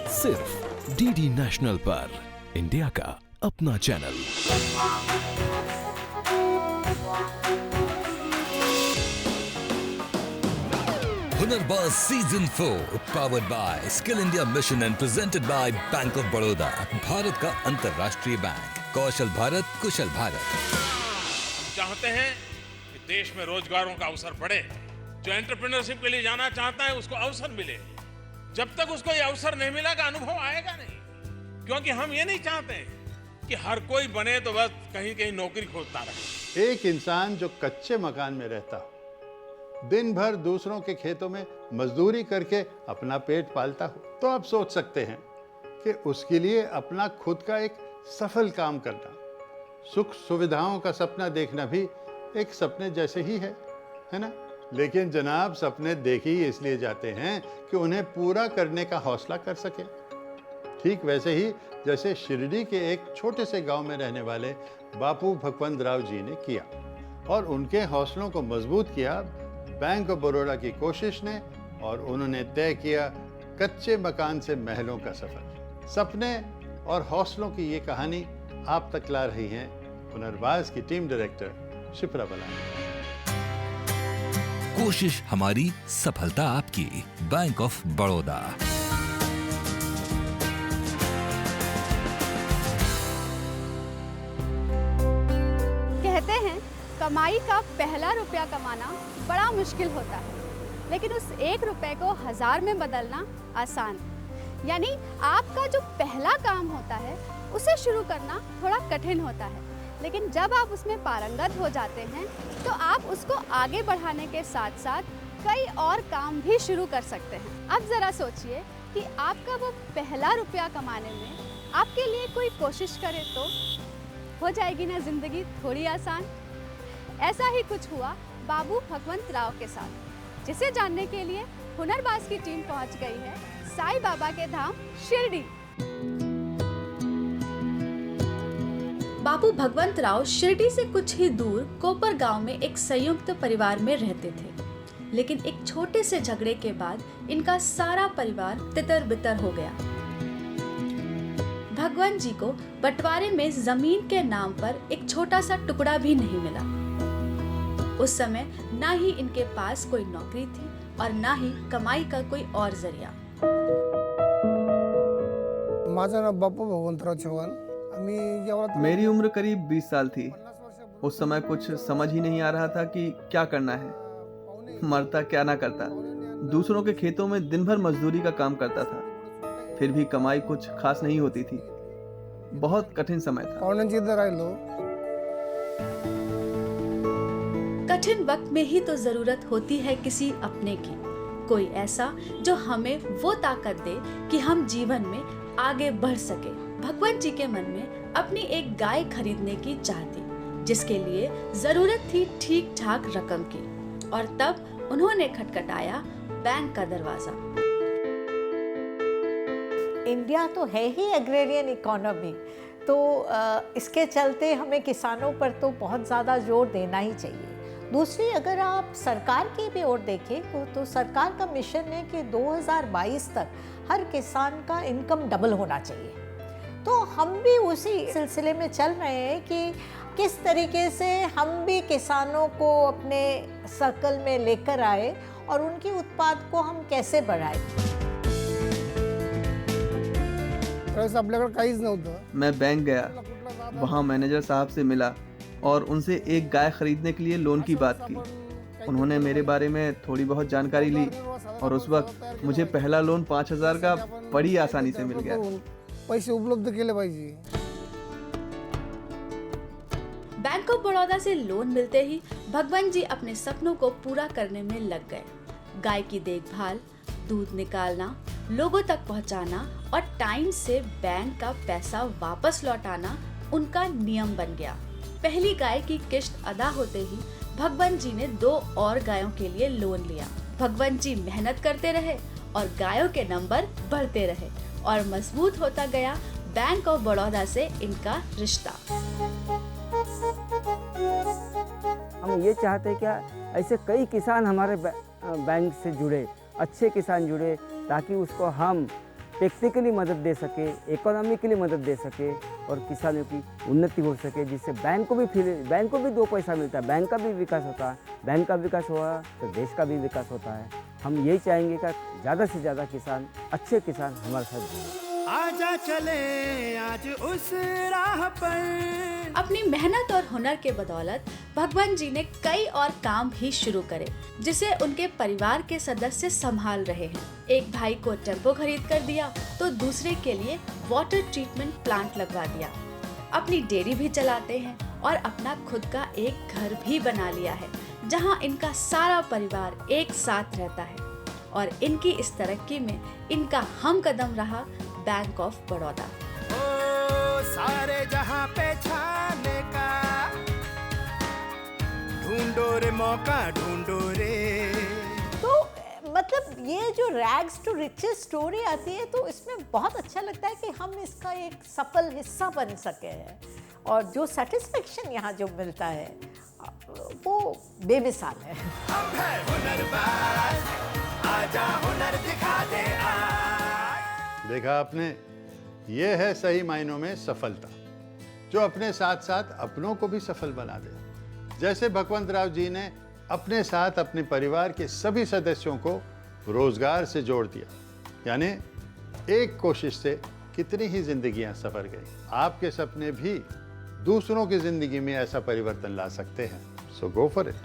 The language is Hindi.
सिर्फ डीडी नेशनल पर, इंडिया का अपना channel. Hunarbaaz season 4 powered by skill India mission and presented by bank of Baroda, Bharat का अंतर्राष्ट्रीय बैंक। कौशल भारत, कुशल भारत। चाहते हैं कि देश में रोजगारों का अवसर बढ़े, जो एंटरप्रेन्योरशिप के लिए जाना चाहता है उसको अवसर मिले। जब तक उसको ये अवसर नहीं मिलेगा अनुभव आएगा नहीं, क्योंकि हम ये नहीं चाहते कि हर कोई बने तो बस कहीं कहीं नौकरी खोजता रहे। एक इंसान जो कच्चे मकान में रहता, दिन भर दूसरों के खेतों में मजदूरी करके अपना पेट पालता हो, तो आप सोच सकते हैं कि उसके लिए अपना खुद का एक सफल काम करना, सुख सुविधाओं का सपना देखना भी एक सपने जैसे ही है ना? लेकिन जनाब, सपने देखे ही इसलिए जाते हैं कि उन्हें पूरा करने का हौसला कर सके। ठीक वैसे ही जैसे शिरडी के एक छोटे से गांव में रहने वाले बापू भगवंत राव जी ने किया, और उनके हौसलों को मजबूत किया बैंक ऑफ बड़ौदा की कोशिश ने, और उन्होंने तय किया कच्चे मकान से महलों का सफर। सपने और हौसलों की ये कहानी आप तक ला रही हैं हुनरबाज की टीम डायरेक्टर शिप्रा बलानी। कोशिश हमारी, सफलता आपकी। Bank of Baroda. कहते हैं कमाई का पहला रुपया कमाना बड़ा मुश्किल होता है, लेकिन उस 1 रुपए को 1000 में बदलना आसान। यानी आपका जो पहला काम होता है उसे शुरू करना थोड़ा कठिन होता है, लेकिन जब आप उसमें पारंगत हो जाते हैं तो आप उसको आगे बढ़ाने के साथ साथ कई और काम भी शुरू कर सकते हैं। अब ज़रा सोचिए कि आपका वो पहला रुपया कमाने में आपके लिए कोई कोशिश करे तो हो जाएगी ना ज़िंदगी थोड़ी आसान। ऐसा ही कुछ हुआ बाबू भगवंत राव के साथ, जिसे जानने के लिए हुनरबाज की टीम पहुंच गई है साईं बाबा के धाम शिरडी। बाबू भगवंत राव शिरडी से कुछ ही दूर कोपर गांव में एक संयुक्त परिवार में रहते थे, लेकिन एक छोटे से झगड़े के बाद इनका सारा परिवार तितर बितर हो गया। भगवान जी को बंटवारे में जमीन के नाम पर एक छोटा सा टुकड़ा भी नहीं मिला। उस समय ना ही इनके पास कोई नौकरी थी और ना ही कमाई का कोई और जरिया। माझं नाव बापू भगवंतराव चव्हाण। मेरी उम्र करीब 20 साल थी। उस समय कुछ समझ ही नहीं आ रहा था कि क्या करना है, मरता क्या ना करता। दूसरों के खेतों में दिन भर मजदूरी का काम करता था, फिर भी कमाई कुछ खास नहीं होती थी। बहुत कठिन समय था। कठिन वक्त में ही तो जरूरत होती है किसी अपने की, कोई ऐसा जो हमें वो ताकत दे कि हम जीवन में आगे बढ़ सके। भगवान जी के मन में अपनी एक गाय खरीदने की चाह थी, जिसके लिए जरूरत थी ठीक ठाक रकम की, और तब उन्होंने खटखटाया बैंक का दरवाजा। इंडिया तो है ही एग्रेरियन इकोनॉमी, तो इसके चलते हमें किसानों पर तो बहुत ज़्यादा जोर देना ही चाहिए। दूसरी, अगर आप सरकार की भी ओर देखें तो सरकार का मिशन है कि 2022 तक हर किसान का इनकम डबल होना चाहिए। तो हम भी उसी सिलसिले में चल रहे हैं कि किस तरीके से हम भी किसानों को अपने सर्कल में लेकर आए और उनके उत्पाद को हम कैसे बढ़ाएं। मैं बैंक गया, वहाँ मैनेजर साहब से मिला और उनसे एक गाय खरीदने के लिए लोन की बात की। उन्होंने मेरे बारे में थोड़ी बहुत जानकारी ली और उस वक्त मुझे पहला लोन 5000 का बड़ी आसानी से मिल गया। पैसे उपलब्ध केले पाहिजे। बैंक ऑफ बड़ौदा से लोन मिलते ही भगवान जी अपने सपनों को पूरा करने में लग गए। गाय की देखभाल, दूध निकालना, लोगों तक पहुंचाना और टाइम से बैंक का पैसा वापस लौटाना उनका नियम बन गया। पहली गाय की किश्त अदा होते ही भगवान जी ने 2 और गायों के लिए लोन लिया। भगवान जी मेहनत करते रहे और गायों के नंबर बढ़ते रहे और मजबूत होता गया बैंक ऑफ बड़ौदा से इनका रिश्ता। हम ये चाहते हैं क्या ऐसे कई किसान हमारे बैंक से जुड़े, अच्छे किसान जुड़े, ताकि उसको हम टेक्निकली मदद दे सके, इकोनॉमिकली मदद दे सके और किसानों की उन्नति हो सके, जिससे बैंक को भी 2 पैसा मिलता है, बैंक का भी विकास होता है। बैंक का विकास हुआ तो देश का भी विकास होता है। हम यही चाहेंगे कि ज़्यादा से ज़्यादा किसान, अच्छे किसान हमारे साथ जुड़े। आजा चले आज उस राह पर। अपनी मेहनत और हुनर के बदौलत भगवान जी ने कई और काम भी शुरू करे, जिसे उनके परिवार के सदस्य संभाल रहे हैं। एक भाई को टेम्पो खरीद कर दिया तो दूसरे के लिए वाटर ट्रीटमेंट प्लांट लगवा दिया। अपनी डेयरी भी चलाते हैं और अपना खुद का एक घर भी बना लिया है, जहां इनका सारा परिवार एक साथ रहता है। और इनकी इस तरक्की में इनका हम कदम रहा बैंक ऑफ बड़ौदा। ओ सारे जहां पे छाने का ढूंढो रे मौका, ढूंढो रे। तो मतलब ये जो रैग्स टू रिचेस स्टोरी आती है तो इसमें बहुत अच्छा लगता है कि हम इसका एक सफल हिस्सा बन सके हैं, और जो सेटिस्फेक्शन यहाँ जो मिलता है वो बेमिसाल है। हम है हुनरबाज, आजा हुनर दिखा दे आज। देखा आपने, ये है सही मायनों में सफलता, जो अपने साथ साथ अपनों को भी सफल बना दे। जैसे भगवंत राव जी ने अपने साथ अपने परिवार के सभी सदस्यों को रोजगार से जोड़ दिया, यानी एक कोशिश से कितनी ही जिंदगियां सफर गई। आपके सपने भी दूसरों की जिंदगी में ऐसा परिवर्तन ला सकते हैं, सो गो फॉर इट।